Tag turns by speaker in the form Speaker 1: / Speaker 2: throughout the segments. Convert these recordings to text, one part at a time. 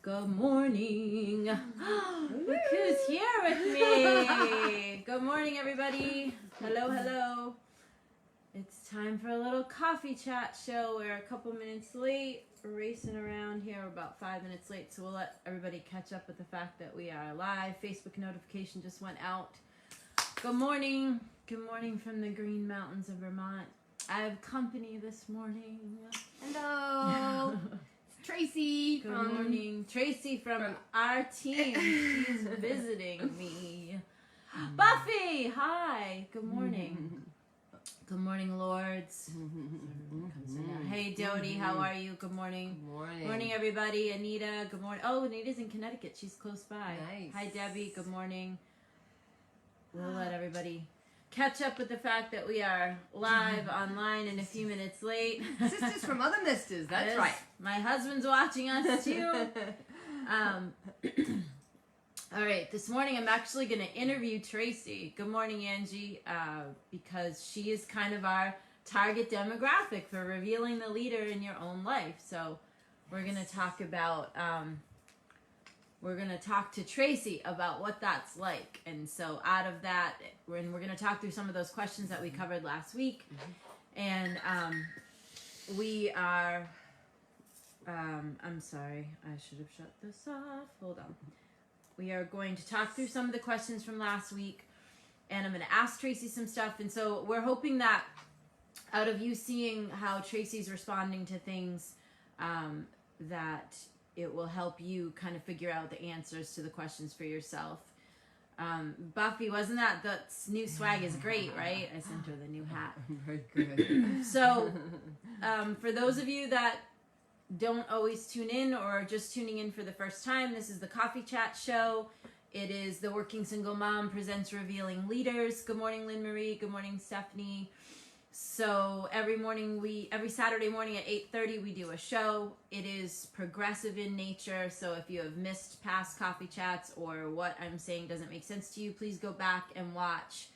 Speaker 1: Good morning. Look who's here with me. Good morning, everybody. Hello, hello. It's time for a little coffee chat show. We're a couple minutes late. We're racing around here. We're about 5 minutes late, so we'll let everybody catch up with the fact that we are live. Facebook notification just went out. Good morning. Good morning from the Green Mountains of Vermont. I have company this morning.
Speaker 2: Hello. Tracy.
Speaker 1: Good morning. Tracy from our team. She's visiting me. Buffy, hi. Good morning. Good morning, Lords. Hey, Dodie, how are you? Good morning.
Speaker 2: Good morning.
Speaker 1: Morning, everybody. Anita, good morning. Oh, Anita's in Connecticut. She's close by.
Speaker 2: Nice.
Speaker 1: Hi, Debbie. Good morning. We'll let everybody catch up with the fact that we are live online and a few minutes late.
Speaker 2: Sisters from other misters, that's right.
Speaker 1: My husband's watching us too. All right, this morning I'm actually going to interview Tracy. Good morning, Angie, because she is kind of our target demographic for revealing the leader in your own life. So we're going to talk about... we're going to talk to Tracy about what that's like. And so out of that, we're going to talk through some of those questions that we covered last week. And we are, I'm sorry, I should have shut this off. Hold on. We are going to talk through some of the questions from last week. And I'm going to ask Tracy some stuff. And so we're hoping that out of you seeing how Tracy's responding to things, that it will help you kind of figure out the answers to the questions for yourself. Buffy, wasn't that the new swag is great, right? I sent her the new hat.
Speaker 2: Very good.
Speaker 1: So, for those of you that don't always tune in or are just tuning in for the first time, this is the Coffee Chat Show. It is the Working Single Mom presents Revealing Leaders. Good morning, Lynn Marie. Good morning, Stephanie. So every Saturday morning at 8:30 we do a show. It is progressive in nature, so if you have missed past coffee chats or what I'm saying doesn't make sense to you, please go back and watch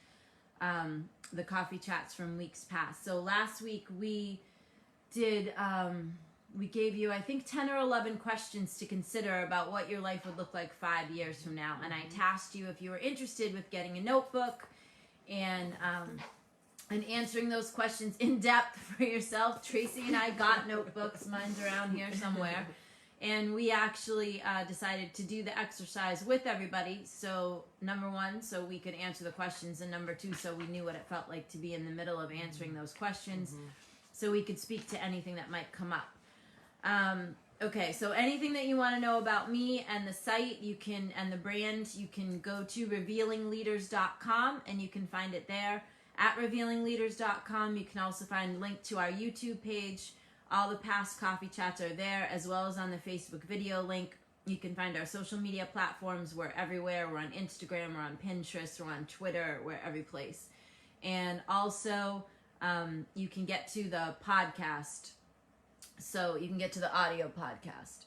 Speaker 1: the coffee chats from weeks past. So last week we did, we gave you I think 10 or 11 questions to consider about what your life would look like 5 years from now, and I tasked you if you were interested with getting a notebook and answering those questions in depth for yourself. Tracy and I got notebooks. Mine's around here somewhere. And we actually decided to do the exercise with everybody. So, number one, so we could answer the questions. And number two, so we knew what it felt like to be in the middle of answering those questions. So we could speak to anything that might come up. Okay, so anything that you want to know about me and the site, you can, and the brand, you can go to revealingleaders.com and you can find it there. At revealingleaders.com, you can also find a link to our YouTube page. All the past coffee chats are there, as well as on the Facebook video link. You can find our social media platforms. We're everywhere. We're on Instagram, we're on Pinterest, we're on Twitter, we're every place. And also, you can get to the podcast. So you can get to the audio podcast.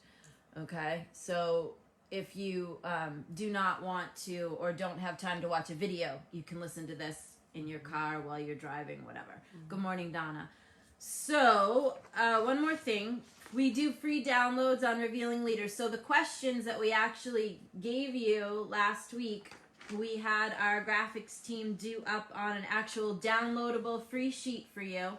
Speaker 1: Okay? So if you do not want to or don't have time to watch a video, you can listen to this in your car while you're driving, whatever. Good morning, Donna. So, one more thing. We do free downloads on Revealing Leaders. So the questions that we actually gave you last week, we had our graphics team do up on an actual downloadable free sheet for you.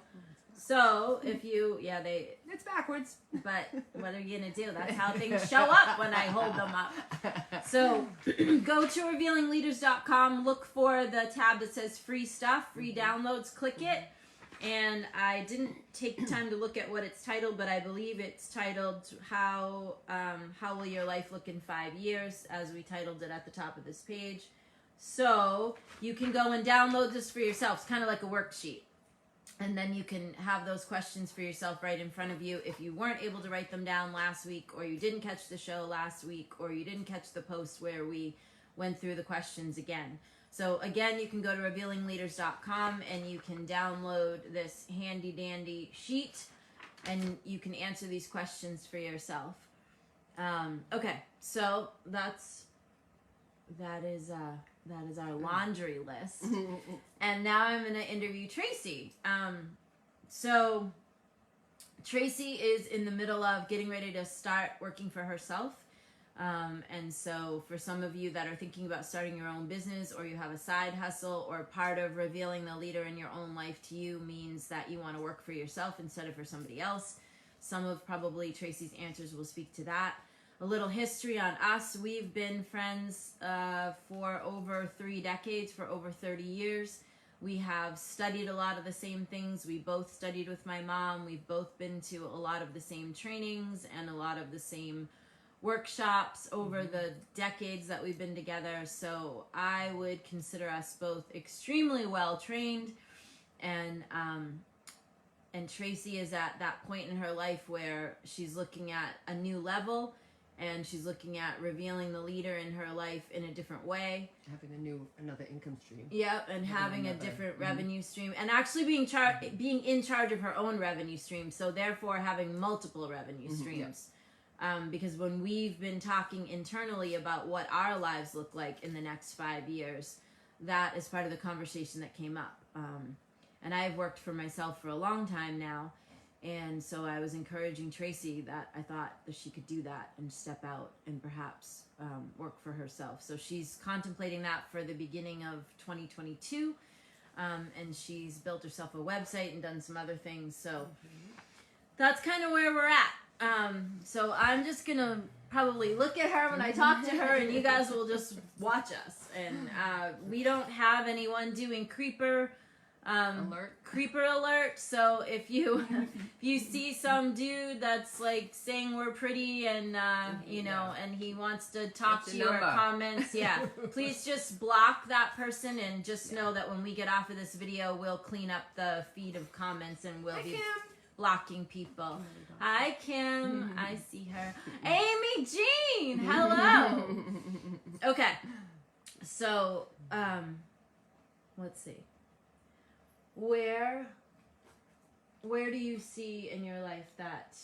Speaker 1: So, if you,
Speaker 2: It's backwards.
Speaker 1: But what are you going to do? That's how things show up when I hold them up. So, go to revealingleaders.com, look for the tab that says free stuff, free downloads, click it. And I didn't take time to look at what it's titled, but I believe it's titled, How Will Your Life Look in 5 Years, as we titled it at the top of this page. So, you can go and download this for yourself. It's kind of like a worksheet. And then you can have those questions for yourself right in front of you if you weren't able to write them down last week, or you didn't catch the show last week, or you didn't catch the post where we went through the questions again. So again, you can go to revealingleaders.com and you can download this handy dandy sheet and you can answer these questions for yourself. Okay, so that is our laundry list. And now I'm going to interview Tracy. So Tracy is in the middle of getting ready to start working for herself. And so for some of you that are thinking about starting your own business, or you have a side hustle, or part of revealing the leader in your own life to you means that you want to work for yourself instead of for somebody else, some of probably Tracy's answers will speak to that. A little history on us. We've been friends for over 3 decades, for over 30 years. We have studied a lot of the same things. We both studied with my mom. We've both been to a lot of the same trainings and a lot of the same workshops over the decades that we've been together. So I would consider us both extremely well trained, and Tracy is at that point in her life where she's looking at a new level, and she's looking at revealing the leader in her life in a different way.
Speaker 2: Having another income stream.
Speaker 1: Yep, and having a different revenue stream, and actually being in charge of her own revenue stream. So therefore having multiple revenue streams. Because when we've been talking internally about what our lives look like in the next 5 years, that is part of the conversation that came up. And I've worked for myself for a long time now. And so I was encouraging Tracy that I thought that she could do that and step out and perhaps work for herself. So she's contemplating that for the beginning of 2022. And she's built herself a website and done some other things. So that's kind of where we're at. So I'm just going to probably look at her when I talk to her, and you guys will just watch us. And we don't have anyone doing creeper alert. So if you see some dude that's like saying we're pretty and and he wants to talk to you or comments, please just block that person, and just know that when we get off of this video, we'll clean up the feed of comments, and we'll be blocking people. Hi Kim, I see her. Amy Jean, hello. Okay, so let's see. Where do you see in your life that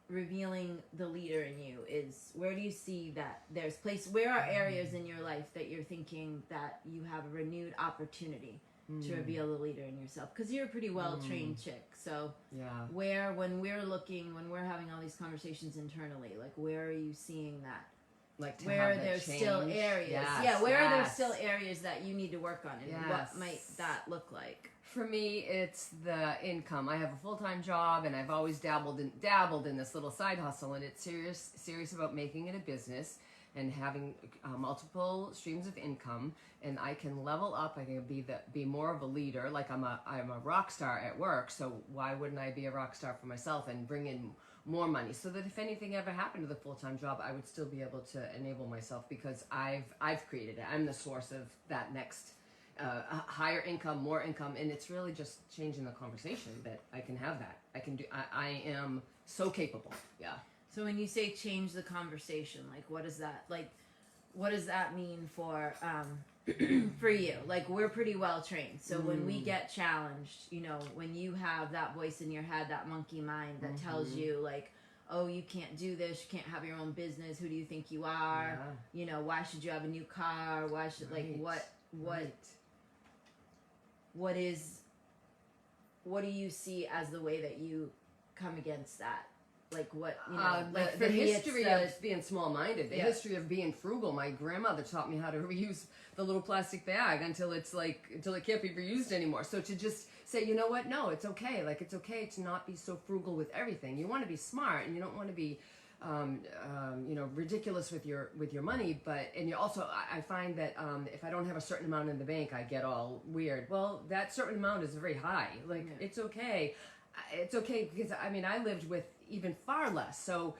Speaker 1: revealing the leader in you is? Where do you see that there's place? Where are areas in your life that you're thinking that you have a renewed opportunity to reveal the leader in yourself? Because you're a pretty well-trained chick. So where, when we're having all these conversations internally, like where are you seeing that?
Speaker 2: Like
Speaker 1: where there's still areas. Where are there still areas that you need to work on, and what might that look like?
Speaker 2: For me, it's the income. I have a full-time job, and I've always dabbled in this little side hustle, and it's serious about making it a business and having multiple streams of income. And I can level up. I can be more of a leader. Like I'm a rock star at work, so why wouldn't I be a rock star for myself and bring in more money, so that if anything ever happened to the full-time job, I would still be able to enable myself, because I've created it. I'm the source of that next higher income, more income, and it's really just changing the conversation that I can have that. I am so capable. Yeah.
Speaker 1: So when you say change the conversation, like what does that mean for for you? Like, we're pretty well trained, so when we get challenged, when you have that voice in your head, that monkey mind that tells you like, oh, you can't do this, you can't have your own business, who do you think you are, why should you have a new car, why should what do you see as the way that you come against that? Like what, like
Speaker 2: the history of being small-minded, the history of being frugal. My grandmother taught me how to reuse the little plastic bag until it can't be reused anymore. So to just say, you know what, no, it's okay. Like, it's okay to not be so frugal with everything. You want to be smart, and you don't want to be, ridiculous with your money. And you also, I find that if I don't have a certain amount in the bank, I get all weird. Well, that certain amount is very high. Like, it's okay. It's okay, because I lived with even far less. So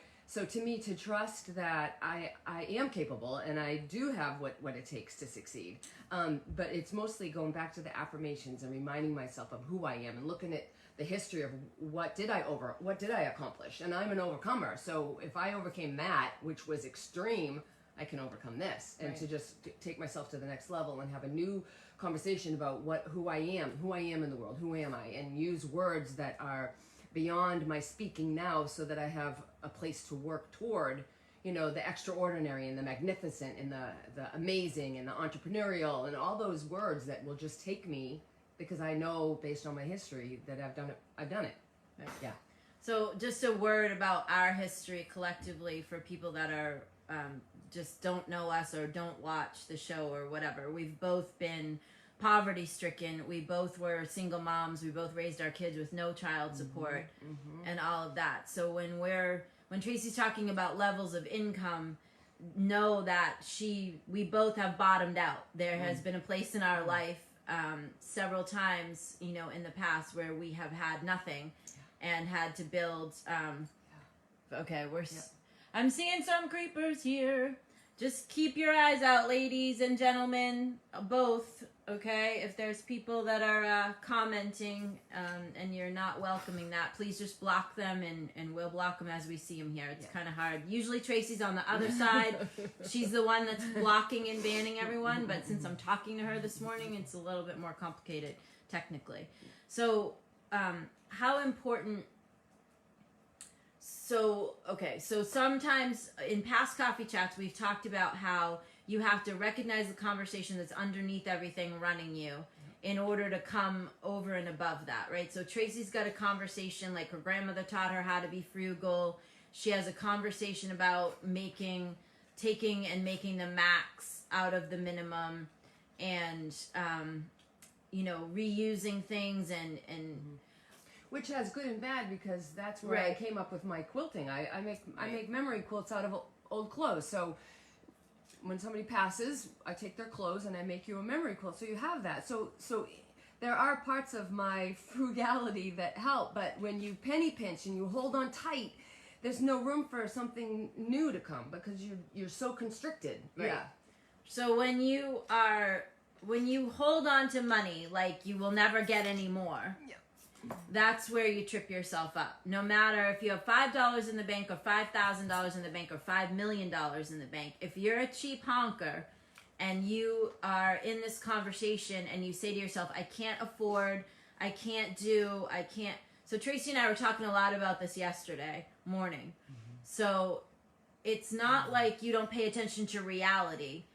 Speaker 2: to me, to trust that I am capable, and I do have what it takes to succeed. But it's mostly going back to the affirmations and reminding myself of who I am, and looking at the history of what did I accomplish. And I'm an overcomer. So if I overcame that, which was extreme, I can overcome this. And to just take myself to the next level and have a new conversation about who I am in the world, who am I, and use words that are beyond my speaking now, so that I have a place to work toward, the extraordinary and the magnificent and the amazing and the entrepreneurial, and all those words that will just take me, because I know based on my history that I've done it. Right. Yeah.
Speaker 1: So just a word about our history collectively for people that are just don't know us or don't watch the show or whatever. We've both been poverty stricken. We both were single moms. We both raised our kids with no child support and all of that. So when Tracy's talking about levels of income, know that we both have bottomed out. There has been a place in our life several times, in the past where we have had nothing and had to build. Okay, I'm seeing some creepers here. Just keep your eyes out, ladies and gentlemen, both. Okay, if there's people that are commenting and you're not welcoming that, please just block them and we'll block them as we see them here. It's kind of hard. Usually Tracy's on the other side. She's the one that's blocking and banning everyone, but since I'm talking to her this morning, it's a little bit more complicated technically. So how important... So sometimes in past coffee chats, we've talked about how you have to recognize the conversation that's underneath everything running you in order to come over and above that, right? So Tracy's got a conversation like her grandmother taught her how to be frugal. She has a conversation about taking and making the max out of the minimum and, reusing things and
Speaker 2: which has good and bad because that's where I came up with my quilting. I make memory quilts out of old clothes. So when somebody passes, I take their clothes and I make you a memory quilt. So you have that. So there are parts of my frugality that help, but when you penny pinch and you hold on tight, there's no room for something new to come because you're so constricted. Right? Yeah.
Speaker 1: So when you hold on to money like you will never get any more. Yeah. That's where you trip yourself up. No matter if you have $5 in the bank or $5,000 in the bank or $5 million in the bank, if you're a cheap honker and you are in this conversation and you say to yourself, I can't afford, I can't. So Tracy and I were talking a lot about this yesterday morning. So it's not like you don't pay attention to reality.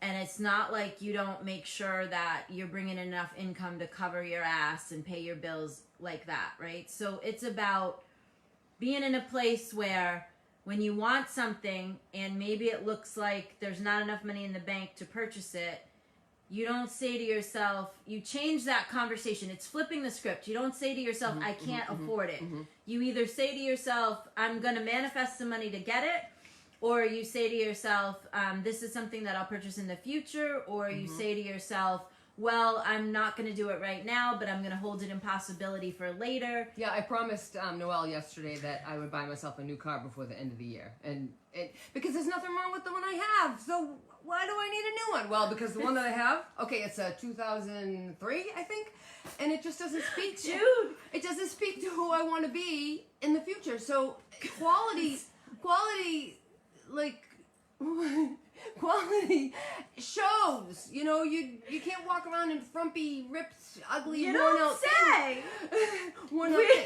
Speaker 1: And it's not like you don't make sure that you're bringing enough income to cover your ass and pay your bills like that, right? So it's about being in a place where when you want something and maybe it looks like there's not enough money in the bank to purchase it, you don't say to yourself, you change that conversation. It's flipping the script. You don't say to yourself, I can't afford it. You either say to yourself, I'm going to manifest the money to get it, or you say to yourself, this is something that I'll purchase in the future, or you say to yourself, well, I'm not going to do it right now, but I'm going to hold it in possibility for later.
Speaker 2: Yeah, I promised Noelle yesterday that I would buy myself a new car before the end of the year. And because there's nothing wrong with the one I have, so why do I need a new one? Well, because the one that I have, it's a 2003, I think, and it just doesn't speak to...
Speaker 1: Dude!
Speaker 2: It doesn't speak to who I want to be in the future. So quality, quality shows. You can't walk around in frumpy, ripped, ugly,
Speaker 1: you
Speaker 2: worn
Speaker 1: don't
Speaker 2: out
Speaker 1: say.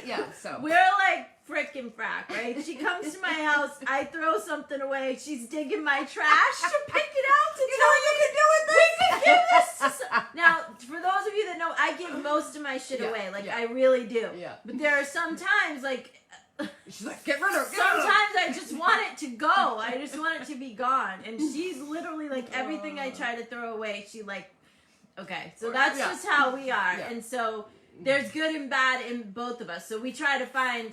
Speaker 2: Yeah, so
Speaker 1: we're like frickin' frack, right? She comes to my house, I throw something away, she's digging my trash to pick it out to tell me you can do with this. We can give this to now, for those of you that know, I give most of my shit away. I really do.
Speaker 2: Yeah.
Speaker 1: But there are some times
Speaker 2: she's like, get rid of it.
Speaker 1: Sometimes I just want it to go. I just want it to be gone. And she's literally like, everything I try to throw away, she okay. So that's just how we are. Yeah. And so there's good and bad in both of us. So we try to find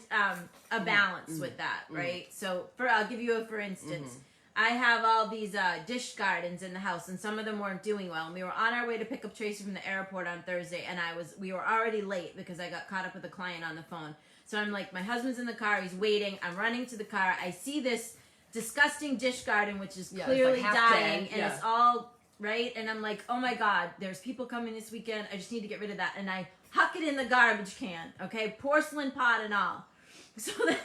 Speaker 1: a balance with that, right? So I'll give you for instance. I have all these dish gardens in the house, and some of them weren't doing well. And we were on our way to pick up Tracy from the airport on Thursday, and we were already late because I got caught up with a client on the phone. So I'm like, my husband's in the car, he's waiting, I'm running to the car, I see this disgusting dish garden, which is clearly dying, and it's all, right? And I'm like, oh my God, there's people coming this weekend, I just need to get rid of that. And I huck it in the garbage can, okay? Porcelain pot and all. So then,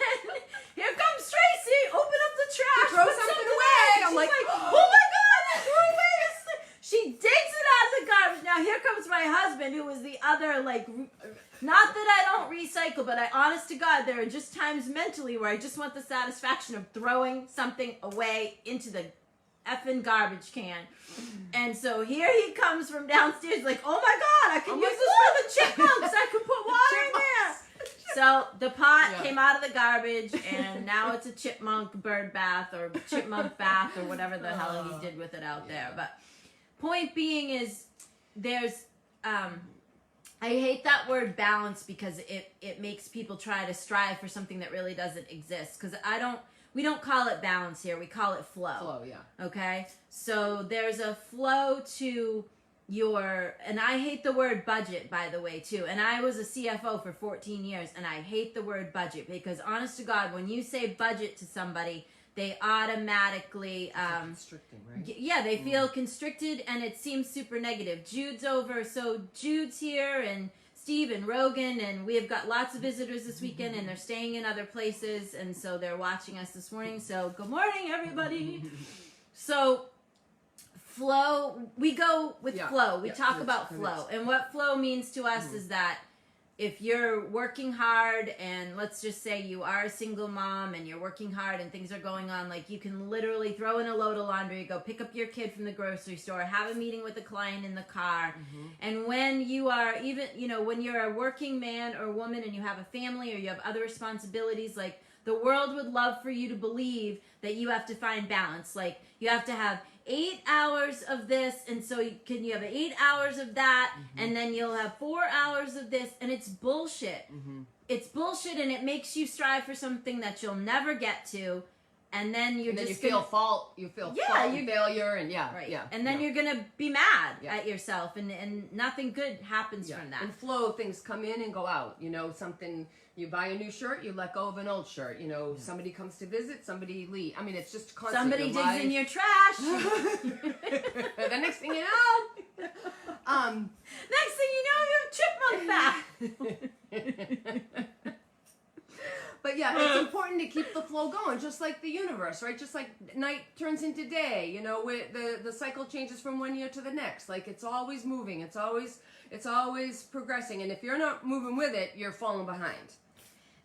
Speaker 1: here comes Tracy, open up the trash,
Speaker 2: throw something away. I'm like,
Speaker 1: oh my God, I threw away this thing. She digs it out of the garbage. Now here comes my husband, who was the other, not that I don't recycle, but honest to God, there are just times mentally where I just want the satisfaction of throwing something away into the effing garbage can. And so here he comes from downstairs like, oh my God, I can use this for the chipmunks. I can put water in there. So the pot
Speaker 2: Yeah.
Speaker 1: came out of the garbage, and now it's a chipmunk bird bath or chipmunk bath or whatever the hell he did with it out there. But point being is, there's I hate that word balance because it makes people try to strive for something that really doesn't exist. Because we don't call it balance here. We call it flow.
Speaker 2: Flow, yeah.
Speaker 1: Okay? So there's a flow to and I hate the word budget, by the way, too. And I was a CFO for 14 years, and I hate the word budget because, honest to God, when you say budget to somebody, they automatically
Speaker 2: constricting, right?
Speaker 1: Yeah, they feel constricted, and it seems super negative. Jude's over, so Jude's here, and Steve and Rogan, and we have got lots of visitors this weekend, and they're staying in other places, and so they're watching us this morning. So good morning, everybody. So flow, we go with flow. We talk about flow, and what flow means to us is that if you're working hard, and let's just say you are a single mom and you're working hard and things are going on, like you can literally throw in a load of laundry, go pick up your kid from the grocery store, have a meeting with a client in the car. And when you are when you're a working man or woman and you have a family or you have other responsibilities, like the world would love for you to believe that you have to find balance. Like you have to have 8 hours of this, and so you have 8 hours of that, and then you'll have 4 hours of this, and it's bullshit. It's bullshit, and it makes you strive for something that you'll never get to, and then you
Speaker 2: feel fault, you feel failure, and
Speaker 1: and then you're gonna be mad at yourself, and nothing good happens from that.
Speaker 2: And flow, things come in and go out. Something. You buy a new shirt, you let go of an old shirt. Somebody comes to visit, somebody leaves. I mean, it's just constant.
Speaker 1: Somebody digs in your trash.
Speaker 2: The next thing you know,
Speaker 1: next thing you know, you have chipmunk bath.
Speaker 2: But yeah, it's important to keep the flow going, just like the universe, right? Just like night turns into day. The cycle changes from one year to the next. Like it's always moving. It's always progressing. And if you're not moving with it, you're falling behind.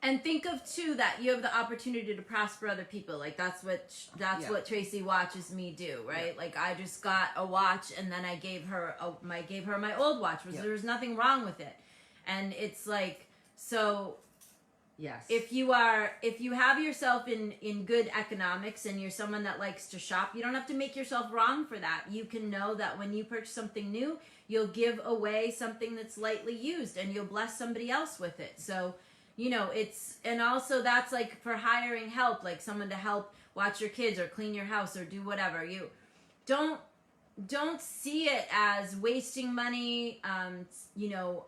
Speaker 1: And think of too that you have the opportunity to prosper other people. Like that's what Tracy watches me do, right?
Speaker 2: Yeah.
Speaker 1: Like I just got a watch, and then I gave her my old watch. There was nothing wrong with it, and it's like so.
Speaker 2: Yes.
Speaker 1: If you have yourself in good economics and you're someone that likes to shop, you don't have to make yourself wrong for that. You can know that when you purchase something new, you'll give away something that's lightly used, and you'll bless somebody else with it. So. And also that's like for hiring help, like someone to help watch your kids or clean your house or do whatever. You don't see it as wasting money,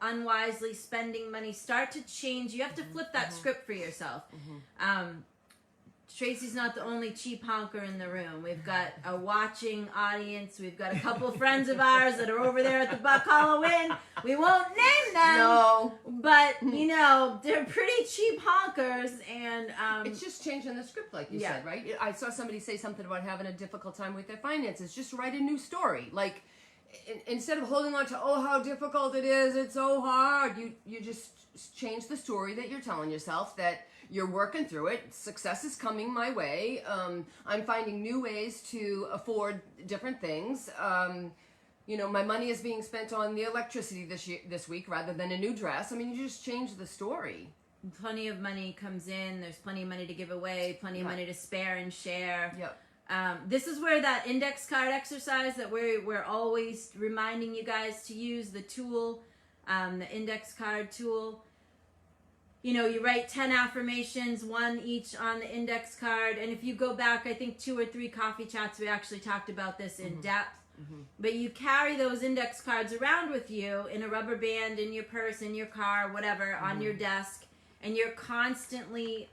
Speaker 1: unwisely spending money. Start to change. You have to flip that script for yourself. Tracy's not the only cheap honker in the room. We've got a watching audience. We've got a couple friends of ours that are over there at the Buck Hollow Inn. We won't name them.
Speaker 2: No.
Speaker 1: But, they're pretty cheap honkers. And
Speaker 2: it's just changing the script, like you said, right? I saw somebody say something about having a difficult time with their finances. Just write a new story. Like, instead of holding on to, how difficult it is, it's so hard, you just change the story that you're telling yourself, that you're working through it. Success is coming my way. I'm finding new ways to afford different things. My money is being spent on the electricity this week rather than a new dress. I mean, you just change the story.
Speaker 1: Plenty of money comes in. There's plenty of money to give away. Plenty of money to spare and share.
Speaker 2: Yep.
Speaker 1: This is where that index card exercise that we're always reminding you guys to use, the tool, the index card tool. You write 10 affirmations, 1 each on the index card. And if you go back, I think 2 or 3 coffee chats, we actually talked about this in depth. But you carry those index cards around with you in a rubber band, in your purse, in your car, whatever, on your desk. And you're constantly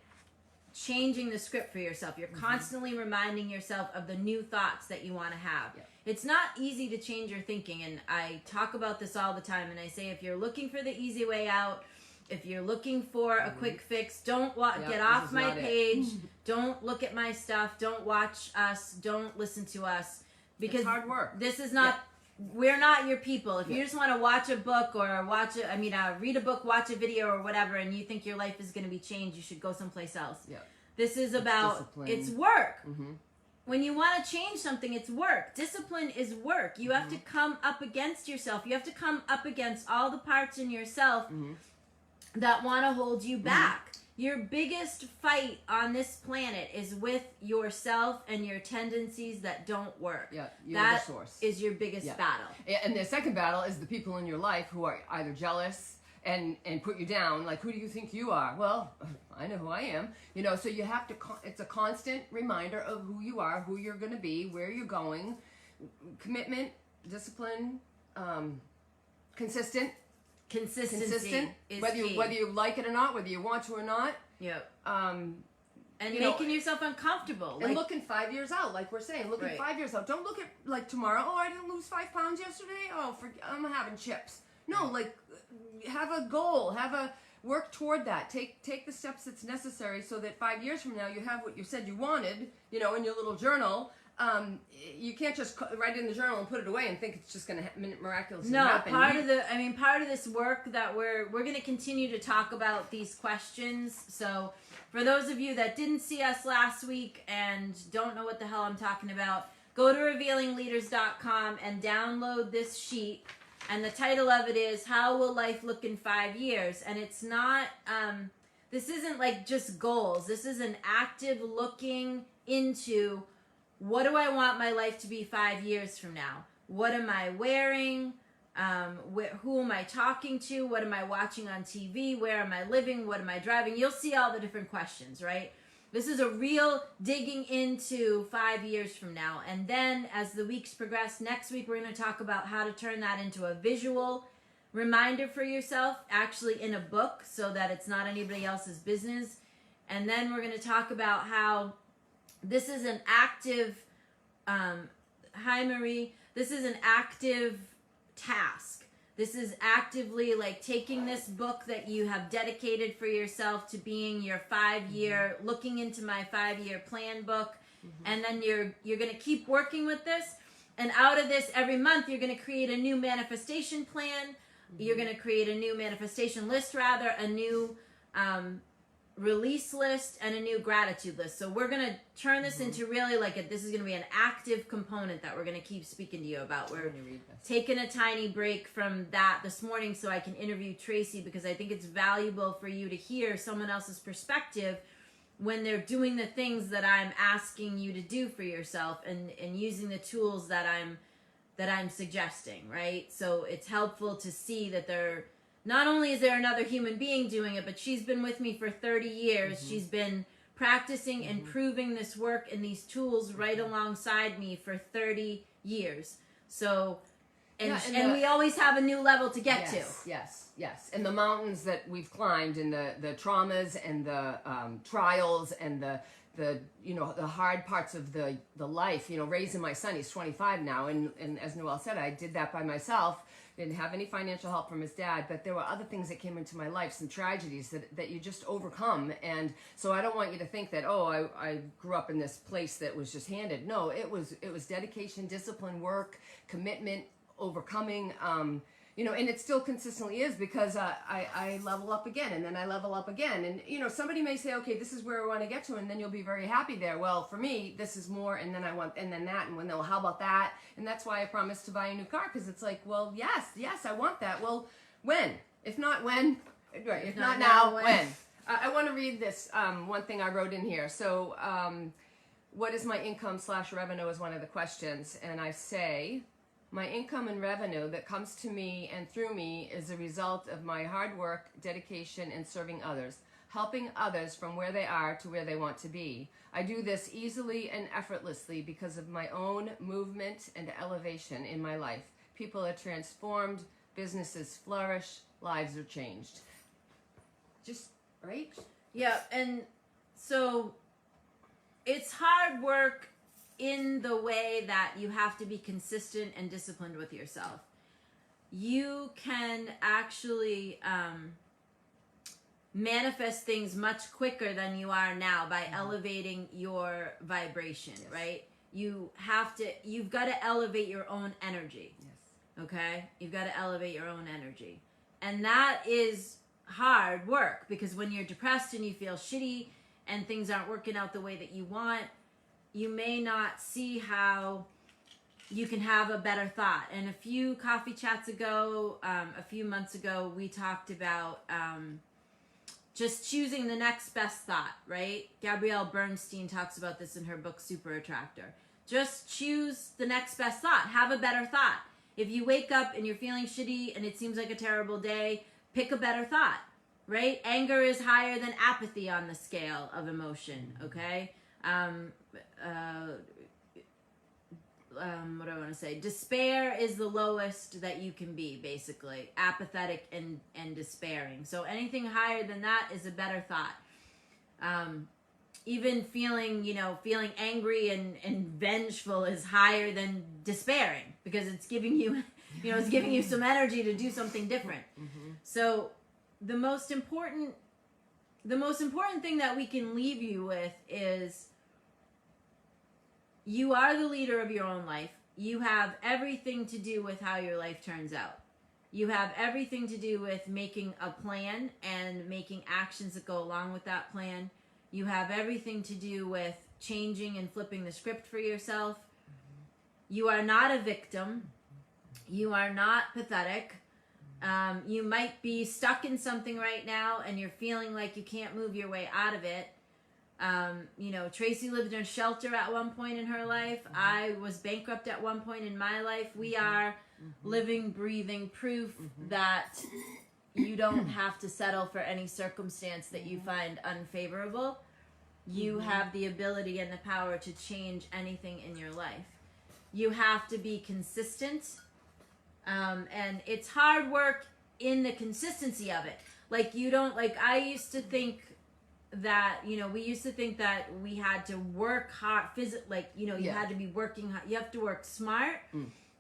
Speaker 1: changing the script for yourself. You're constantly reminding yourself of the new thoughts that you want to have.
Speaker 2: Yep.
Speaker 1: It's not easy to change your thinking. And I talk about this all the time. And I say, if you're looking for the easy way out, if you're looking for a quick fix, don't get off my page. Don't look at my stuff. Don't watch us. Don't listen to us. Because
Speaker 2: it's hard work.
Speaker 1: This is not, we're not your people. If you just want to watch a book or read a book, watch a video or whatever, and you think your life is going to be changed, you should go someplace else.
Speaker 2: Yeah.
Speaker 1: This is about, it's work. When you want to change something, it's work. Discipline is work. You have to come up against yourself. You have to come up against all the parts in yourself that want to hold you back. Your biggest fight on this planet is with yourself and your tendencies that don't work.
Speaker 2: Yeah, you're
Speaker 1: that
Speaker 2: the source.
Speaker 1: is your biggest battle.
Speaker 2: And the second battle is the people in your life who are either jealous and put you down. Like, who do you think you are? Well, I know who I am. You know, so you have to, it's a constant reminder of who you are, who you're going to be, where you're going. Commitment, discipline, consistent.
Speaker 1: Consistency is
Speaker 2: whether
Speaker 1: key.
Speaker 2: whether you like it or not, whether you want to or not.
Speaker 1: Yep.
Speaker 2: And
Speaker 1: making yourself uncomfortable.
Speaker 2: And looking 5 years out, like we're saying, looking 5 years out. Don't look at like tomorrow. Oh, I didn't lose 5 pounds yesterday. Oh, I'm having chips. No, like have a goal. Work toward that. Take the steps that's necessary so that 5 years from now you have what you said you wanted. You know, in your little journal. You can't just write it in the journal and put it away and think it's just going to miraculously happen.
Speaker 1: Part of this work that we're going to continue to talk about these questions. So for those of you that didn't see us last week and don't know what the hell I'm talking about, go to revealingleaders.com and download this sheet. And the title of it is How Will Life Look in 5 Years? And it's not, this isn't like just goals. This is an active looking into, what do I want my life to be 5 years from now? What am I wearing? Who am I talking to? What am I watching on TV? Where am I living? What am I driving? You'll see all the different questions, right? This is a real digging into 5 years from now. And then as the weeks progress, next week we're going to talk about how to turn that into a visual reminder for yourself, actually in a book, so that it's not anybody else's business. And then we're going to talk about how this is an active, hi Marie, this is an active task. This is actively like taking this book that you have dedicated for yourself to being your 5-year, looking into my 5-year plan book. And then you're going to keep working with this. And out of this, every month, you're going to create a new manifestation plan. You're going to create a new manifestation list, rather, a new release list, and a new gratitude list. So we're going to turn this into really like this is going to be an active component that we're going to keep speaking to you about. We're taking a tiny break from that this morning so I can interview Tracy, because I think it's valuable for you to hear someone else's perspective when they're doing the things that I'm asking you to do for yourself, and using the tools that I'm suggesting, right? So it's helpful to see that not only is there another human being doing it, but she's been with me for 30 years. She's been practicing and proving this work and these tools right alongside me for 30 years. So, and we always have a new level to get to.
Speaker 2: Yes. And the mountains that we've climbed, and the traumas and the trials and the hard parts of the life, raising my son. He's 25 now. And as Noelle said, I did that by myself. Didn't have any financial help from his dad, but there were other things that came into my life, some tragedies that you just overcome. And so I don't want you to think that, I grew up in this place that was just handed. No, it was dedication, discipline, work, commitment, overcoming, and it still consistently is, because I level up again, and then I level up again. And, somebody may say, okay, this is where I want to get to, and then you'll be very happy there. Well, for me, this is more, and then I want, and then that, and when, well, how about that? And that's why I promised to buy a new car, because it's like, well, yes, I want that. Well, when? If not when, right, if not now, when? I want to read this one thing I wrote in here. So, what is my income / revenue is one of the questions, and I say, my income and revenue that comes to me and through me is a result of my hard work, dedication, and serving others, helping others from where they are to where they want to be. I do this easily and effortlessly because of my own movement and elevation in my life. People are transformed, businesses flourish, lives are changed. Just, right?
Speaker 1: Yeah, and so it's hard work in the way that you have to be consistent and disciplined with yourself. You can actually manifest things much quicker than you are now by elevating your vibration, right? You've got to elevate your own energy. Okay? You've got to elevate your own energy. And that is hard work, because when you're depressed and you feel shitty and things aren't working out the way that you want, you may not see how you can have a better thought. And a few coffee chats ago, a few months ago, we talked about just choosing the next best thought, right? Gabrielle Bernstein talks about this in her book, Super Attractor. Just choose the next best thought. Have a better thought. If you wake up and you're feeling shitty and it seems like a terrible day, pick a better thought, right? Anger is higher than apathy on the scale of emotion, okay? What do I want to say? Despair is the lowest that you can be, basically. Apathetic and despairing. So anything higher than that is a better thought. Even feeling angry and vengeful is higher than despairing, because it's giving you, it's giving you some energy to do something different. Mm-hmm. So the most important thing that we can leave you with is, you are the leader of your own life. You have everything to do with how your life turns out. You have everything to do with making a plan and making actions that go along with that plan. You have everything to do with changing and flipping the script for yourself. You are not a victim. You are not pathetic. You might be stuck in something right now and you're feeling like you can't move your way out of it. Tracy lived in a shelter at one point in her life. Mm-hmm. I was bankrupt at one point in my life. We are living, breathing proof that you don't have to settle for any circumstance that you find unfavorable. You have the ability and the power to change anything in your life. You have to be consistent. And it's hard work in the consistency of it. I used to think that, we used to think that we had to work hard, you had to be working hard. You have to work smart.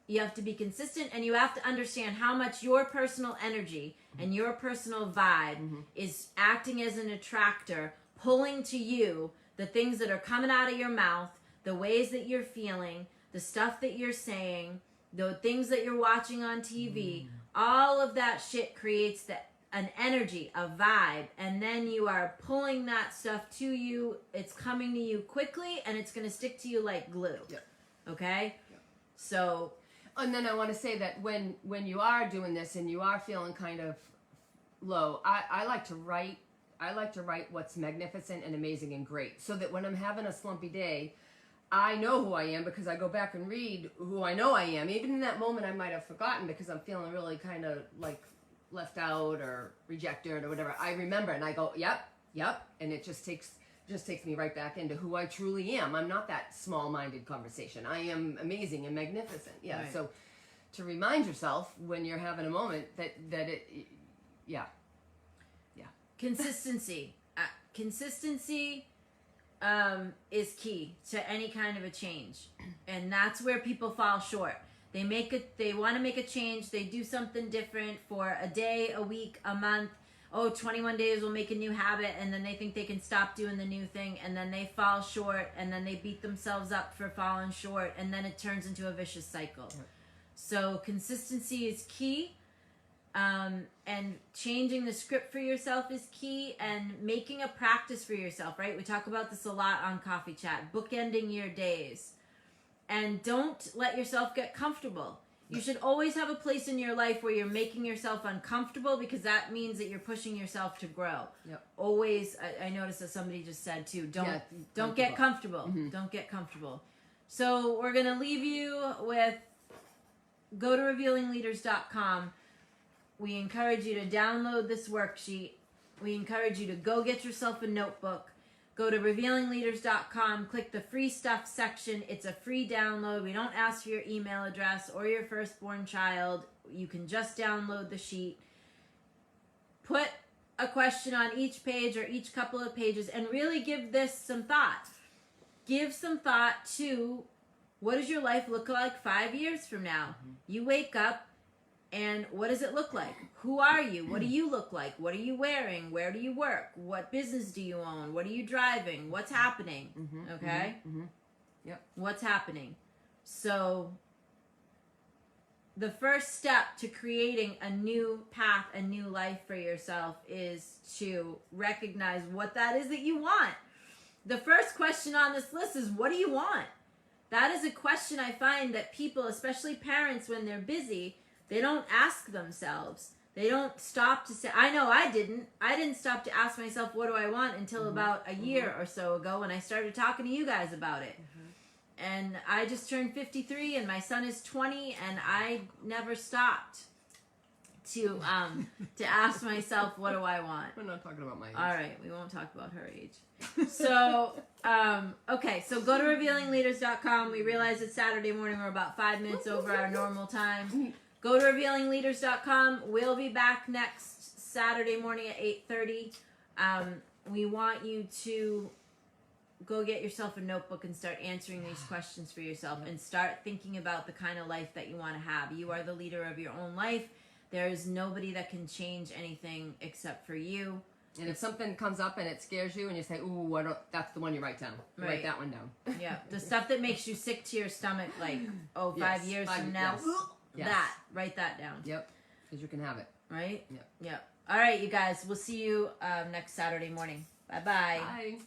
Speaker 1: You have to be consistent, and you have to understand how much your personal energy and your personal vibe is acting as an attractor, pulling to you the things that are coming out of your mouth, the ways that you're feeling, the stuff that you're saying, the things that you're watching on TV. All of that shit creates an energy, a vibe, and then you are pulling that stuff to you. It's coming to you quickly, and it's going to stick to you like glue. Yep. Okay? Yep. So...
Speaker 2: And then I want to say that when you are doing this and you are feeling kind of low, I like to write what's magnificent and amazing and great, so that when I'm having a slumpy day, I know who I am, because I go back and read who I know I am. Even in that moment I might have forgotten, because I'm feeling really kind of like left out or rejected or whatever. I remember and I go, yep, and it just takes me right back into who I truly am. I'm not that small-minded conversation. I am amazing and magnificent. Yeah. Right. So to remind yourself when you're having a moment that it, yeah.
Speaker 1: Consistency. Consistency is key to any kind of a change, and that's where people fall short. They want to make a change. They do something different for a day, a week, a month. 21 days will make a new habit, and then they think they can stop doing the new thing, and then they fall short, and then they beat themselves up for falling short, and then it turns into a vicious cycle. Yep. So consistency is key, and changing the script for yourself is key, and making a practice for yourself, right? We talk about this a lot on Coffee Chat, bookending your days, and don't let yourself get comfortable. You should always have a place in your life where you're making yourself uncomfortable, because that means that you're pushing yourself to grow. Yep. Always, I noticed that somebody just said too, don't get comfortable. Mm-hmm. Don't get comfortable. So we're going to leave you with, go to revealingleaders.com. We encourage you to download this worksheet. We encourage you to go get yourself a notebook. Go to revealingleaders.com, click the free stuff section. It's a free download. We don't ask for your email address or your firstborn child. You can just download the sheet. Put a question on each page or each couple of pages and really give this some thought. Give some thought to, what does your life look like 5 years from now? Mm-hmm. You wake up, and what does it look like? Who are you? What do you look like? What are you wearing? Where do you work? What business do you own? What are you driving? What's happening? Mm-hmm, okay? Mm-hmm, yep. What's happening? So the first step to creating a new path, a new life for yourself, is to recognize what that is that you want. The first question on this list is, what do you want? That is a question I find that people, especially parents, when they're busy, they don't ask themselves. They don't stop to say, I know I didn't stop to ask myself, what do I want, until about a year or so ago when I started talking to you guys about it. And I just turned 53 and my son is 20 and I never stopped to ask myself, what do I want?
Speaker 2: We're not talking about my age.
Speaker 1: All right, we won't talk about her age. So, okay, so go to revealingleaders.com. We realize it's Saturday morning. We're about 5 minutes over our normal time. Go to revealingleaders.com. We'll be back next Saturday morning at 8:30. We want you to go get yourself a notebook and start answering these questions for yourself and start thinking about the kind of life that you want to have. You are the leader of your own life. There is nobody that can change anything except for you.
Speaker 2: And if something comes up and it scares you and you say, ooh, that's the one you write down.
Speaker 1: Right.
Speaker 2: Write that one down.
Speaker 1: Yeah. The stuff that makes you sick to your stomach, like, 5 years from now, write that down.
Speaker 2: Yep. Because you can have it.
Speaker 1: Right?
Speaker 2: Yep.
Speaker 1: Yep. All right, you guys. We'll see you next Saturday morning. Bye-bye.
Speaker 2: Bye.